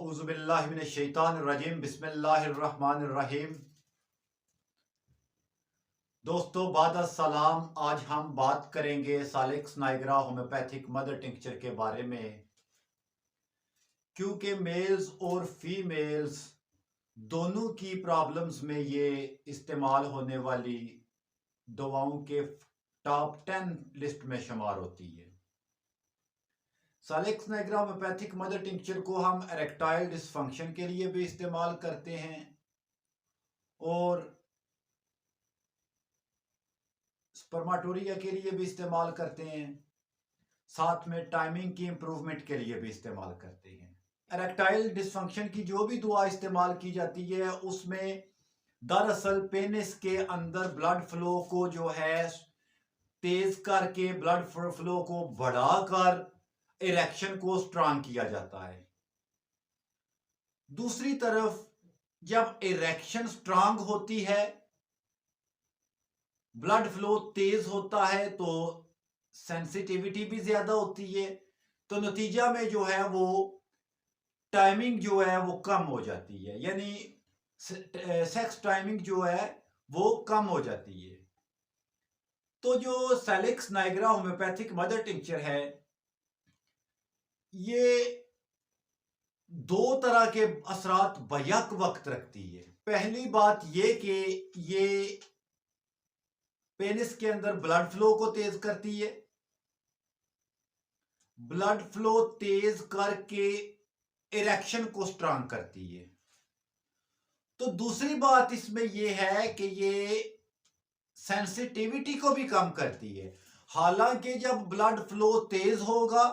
औज़ुबिल्लाहि मिनश्शैतानिर्रजीम बिस्मिल्लाहिर्रहमानिर्रहीम। दोस्तों बाद सलाम, आज हम बात करेंगे सालिक्स नाइग्रा होम्योपैथिक मदर टिंक्चर के बारे में। क्योंकि मेल्स और फीमेल्स दोनों की प्रॉब्लम्स में ये इस्तेमाल होने वाली दवाओं के टॉप 10 लिस्ट में शुमार होती है। सालिक्स नाइग्रा होम्योपैथिक मदर टिंक्चर को हम एरेक्टाइल डिसफंक्शन के लिए भी इस्तेमाल करते हैं और स्पर्माटोरिया के लिए भी इस्तेमाल करते हैं, साथ में टाइमिंग की इंप्रूवमेंट के लिए भी इस्तेमाल करते हैं। एरेक्टाइल डिसफंक्शन की जो भी दुआ इस्तेमाल की जाती है उसमें दरअसल पेनिस के अंदर ब्लड फ्लो को जो है तेज करके ब्लड फ्लो को बढ़ाकर इरेक्शन को स्ट्रांग किया जाता है। दूसरी तरफ जब इरेक्शन स्ट्रांग होती है, ब्लड फ्लो तेज होता है, तो सेंसिटिविटी भी ज्यादा होती है, तो नतीजा में जो है वो टाइमिंग जो है वो कम हो जाती है, यानी सेक्स टाइमिंग जो है वो कम हो जाती है। तो जो सालिक्स नाइग्रा होम्योपैथिक मदर टिंक्चर है, ये दो तरह के असरात बैक वक्त रखती है। पहली बात ये कि ये पेनिस के अंदर ब्लड फ्लो को तेज करती है, ब्लड फ्लो तेज करके इरेक्शन को स्ट्रांग करती है। तो दूसरी बात इसमें यह है कि ये सेंसिटिविटी को भी कम करती है। हालांकि जब ब्लड फ्लो तेज होगा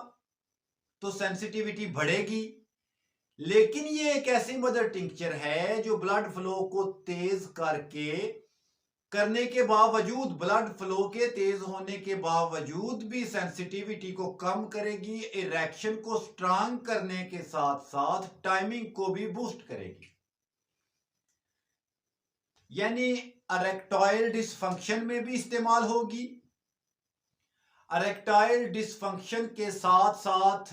तो सेंसिटिविटी बढ़ेगी, लेकिन ये एक ऐसी मदर टिंक्चर है जो ब्लड फ्लो को तेज करने के बावजूद, ब्लड फ्लो के तेज होने के बावजूद भी सेंसिटिविटी को कम करेगी, इरेक्शन को स्ट्रांग करने के साथ साथ टाइमिंग को भी बूस्ट करेगी। यानी इरेक्टाइल डिसफंक्शन में भी इस्तेमाल होगी, इरेक्टाइल डिसफंक्शन के साथ साथ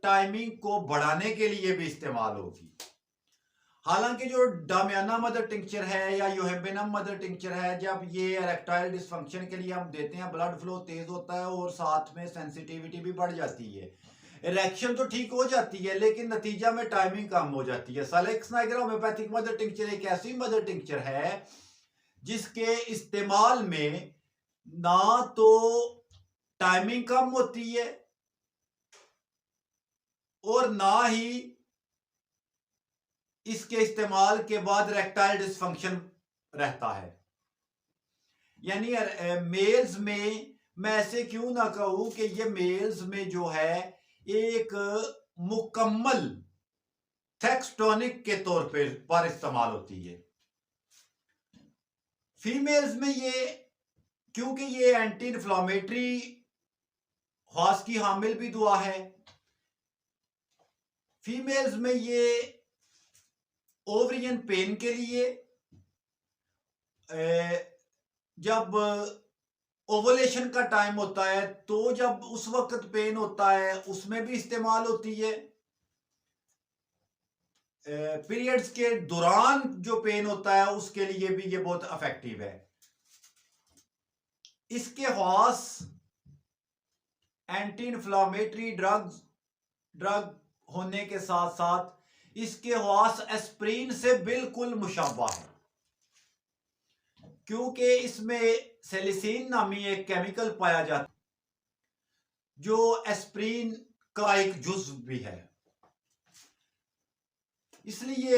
टाइमिंग को बढ़ाने के लिए भी इस्तेमाल होगी। हालांकि जो डामियाना मदर टिंक्चर है या योहेम्बिनम मदर टिंक्चर है, जब ये इरेक्टाइल डिसफंक्शन के लिए हम देते हैं, ब्लड फ्लो तेज होता है और साथ में सेंसिटिविटी भी बढ़ जाती है, इरेक्शन तो ठीक हो जाती है, लेकिन नतीजा में टाइमिंग कम हो जाती है। सालिक्स नाइग्रा होम्योपैथिक मदर टिंक्चर एक ऐसी मदर टिंक्चर है जिसके इस्तेमाल में ना तो टाइमिंग कम होती है और ना ही इसके इस्तेमाल के बाद इरेक्टाइल डिसफंक्शन रहता है। यानी मेल्स में मैं ऐसे क्यों ना कहूं कि ये मेल्स में जो है एक मुकम्मल सेक्स टॉनिक के तौर पर इस्तेमाल होती है। फीमेल्स में ये, क्योंकि ये एंटी इन्फ्लामेटरी ख्वास की हामिल भी दुआ है, फीमेल्स में ये ओवरियन पेन के लिए, जब ओवुलेशन का टाइम होता है तो जब उस वक्त पेन होता है उसमें भी इस्तेमाल होती है, पीरियड्स के दौरान जो पेन होता है उसके लिए भी ये बहुत इफेक्टिव है। इसके ख्वास एंटी इन्फ्लामेटरी ड्रग होने के साथ साथ इसके ख्वास एस्प्रिन से बिल्कुल मुशब्बह है, क्योंकि इसमें सेलिसिन नामी एक केमिकल पाया जाता है जो एस्प्रिन का एक जुज़्व भी है। इसलिए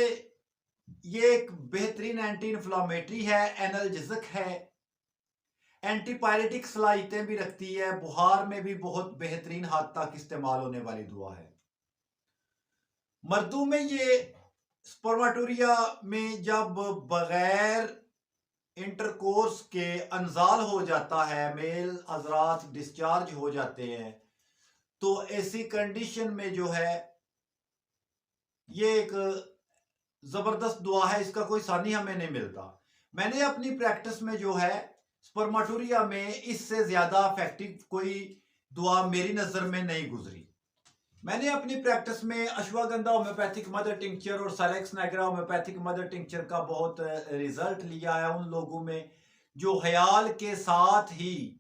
ये एक बेहतरीन एंटी इन्फ्लामेटरी है, एनाल्जेसिक है, एंटीपायरेटिक सलाहियतें भी रखती है, बुखार में भी बहुत बेहतरीन हद तक इस्तेमाल होने वाली दुआ है। मर्दों में ये स्पर्माटोरिया में जब बगैर इंटरकोर्स के अनजाल हो जाता है, मेल हजरात डिस्चार्ज हो जाते हैं, तो ऐसी कंडीशन में जो है ये एक जबरदस्त दुआ है, इसका कोई सानी हमें नहीं मिलता। मैंने अपनी प्रैक्टिस में जो है स्पर्माटोरिया में इससे ज्यादा इफेक्टिव कोई दुआ मेरी नजर में नहीं गुजरी। मैंने अपनी प्रैक्टिस में अश्वगंधा होम्योपैथिक मदर टिंक्चर और साइलेक्स नाइग्रा होम्योपैथिक मदर टिंक्चर का बहुत रिजल्ट लिया है उन लोगों में जो ख्याल के साथ ही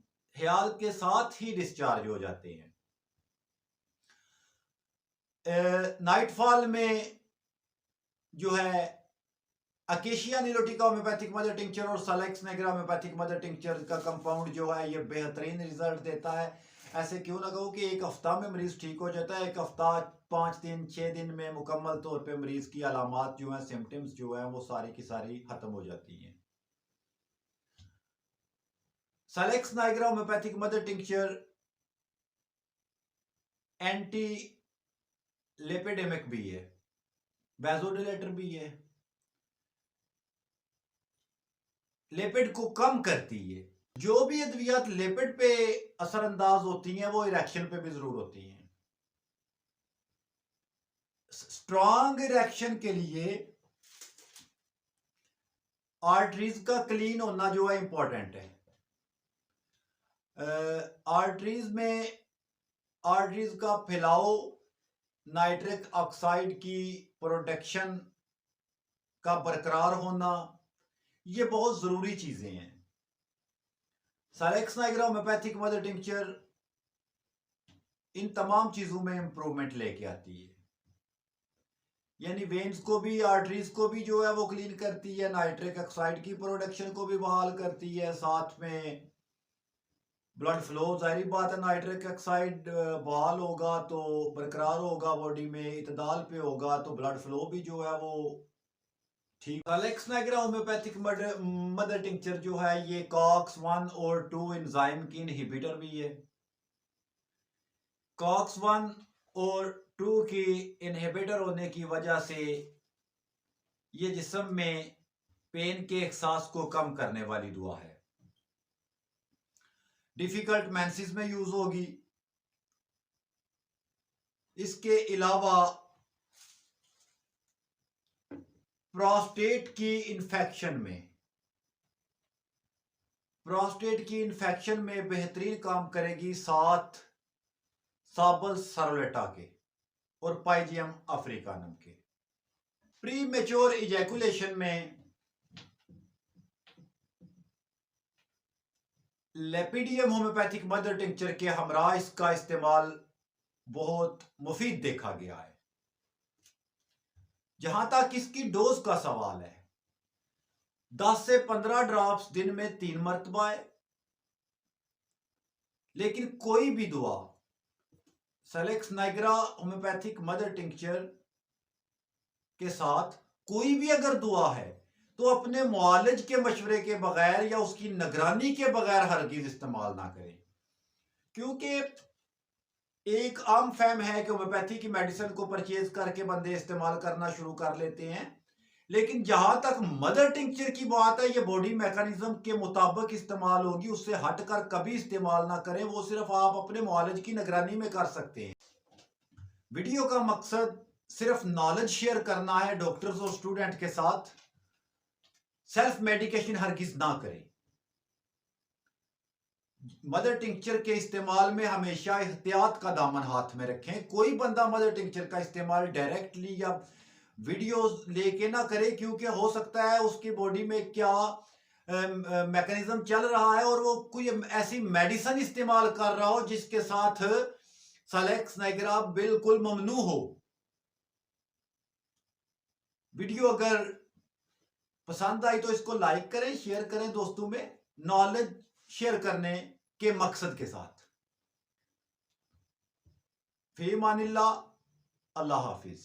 डिस्चार्ज हो जाते हैं। नाइटफॉल में जो है अकेशिया निलोटिका होम्योपैथिक मदर टिंक्चर और साइलेक्स नाइग्रा होम्योपैथिक मदर टिंक्चर का कंपाउंड जो है ये बेहतरीन रिजल्ट देता है। ऐसे क्यों ना कहो कि एक हफ्ता में मरीज ठीक हो जाता है, एक हफ्ता 5 दिन 6 दिन में मुकम्मल तौर पे मरीज की अलामात जो है, सिम्टम्स जो है वो सारी की सारी खत्म हो जाती हैं। Salix nigra homoeopathic mother tincture anti lipidemic भी है, वैसोडिलेटर भी है, लिपिड को कम करती है। जो भी अद्वियात लिपिड पे असरअंदाज होती हैं वो इरेक्शन पे भी जरूर होती हैं। स्ट्रॉन्ग इरेक्शन के लिए आर्टरीज का क्लीन होना जो है इंपॉर्टेंट है। आर्टरीज का फैलाव, नाइट्रिक ऑक्साइड की प्रोटेक्शन का बरकरार होना, ये बहुत जरूरी चीजें हैं। Salix nigra homoeopathic mother tincture इन तमाम चीजों में इंप्रूवमेंट लेके आती है, यानी वेन्स को भी आर्टरीज को भी जो है वो क्लीन करती है, नाइट्रिक ऑक्साइड की प्रोडक्शन को भी बहाल करती है, साथ में ब्लड फ्लो, जाहिर बात है नाइट्रिक ऑक्साइड बहाल होगा तो बरकरार होगा, बॉडी में इतदाल पे होगा तो ब्लड फ्लो भी जो है वो ठीक। साइलेक्स नाइग्रा होम्योपैथिक मदर टिंक्चर जो है ये कॉक्स 1 और 2 एंजाइम की इनहिबिटर भी है। कॉक्स 1 और 2 की इनहिबिटर होने की वजह से ये जिस्म में पेन के एहसास को कम करने वाली दुआ है। डिफिकल्ट मेंसेस में यूज होगी। इसके अलावा प्रोस्टेट की इन्फेक्शन में बेहतरीन काम करेगी, साथ साबल सरोलेटा के और पाइजियम अफ्रीकानम के। प्री मेच्योर इजैकुलेशन में लेपिडियम होम्योपैथिक मदर टिंक्चर के हमरा इसका इस्तेमाल बहुत मुफीद देखा गया है। जहां तक इसकी डोज का सवाल है, 10 से 15 ड्रॉप्स दिन में 3 मरतबा है। लेकिन कोई भी दुआ साइलेक्स नाइग्रा होम्योपैथिक मदर टिंक्चर के साथ कोई भी अगर दुआ है तो अपने मुआलिज के मशवरे के बगैर या उसकी निगरानी के बगैर हरगिज इस्तेमाल ना करें, क्योंकि एक आम फहम है कि होम्योपैथी की मेडिसिन को परचेज करके बंदे इस्तेमाल करना शुरू कर लेते हैं, लेकिन जहां तक मदर टिंक्चर की बात है ये बॉडी मैकेनिज्म के मुताबिक इस्तेमाल होगी, उससे हटकर कभी इस्तेमाल ना करें। वो सिर्फ आप अपने मुआलिज की निगरानी में कर सकते हैं। वीडियो का मकसद सिर्फ नॉलेज शेयर करना है डॉक्टर्स और स्टूडेंट के साथ। सेल्फ मेडिकेशन हरगिज ना करें। मदर टिंक्चर के इस्तेमाल में हमेशा एहतियात का दामन हाथ में रखें। कोई बंदा मदर टिंक्चर का इस्तेमाल डायरेक्टली या वीडियोस लेके ना करे, क्योंकि हो सकता है उसकी बॉडी में क्या मैकेनिज्म चल रहा है और वो कोई ऐसी मेडिसिन इस्तेमाल कर रहा हो जिसके साथ साइलेक्स नाइग्रा बिल्कुल ममनू हो। वीडियो अगर पसंद आई तो इसको लाइक करें, शेयर करें दोस्तों में, नॉलेज शेयर करने के मकसद के साथ। फी मानिल्लाह, अल्लाह हाफिज।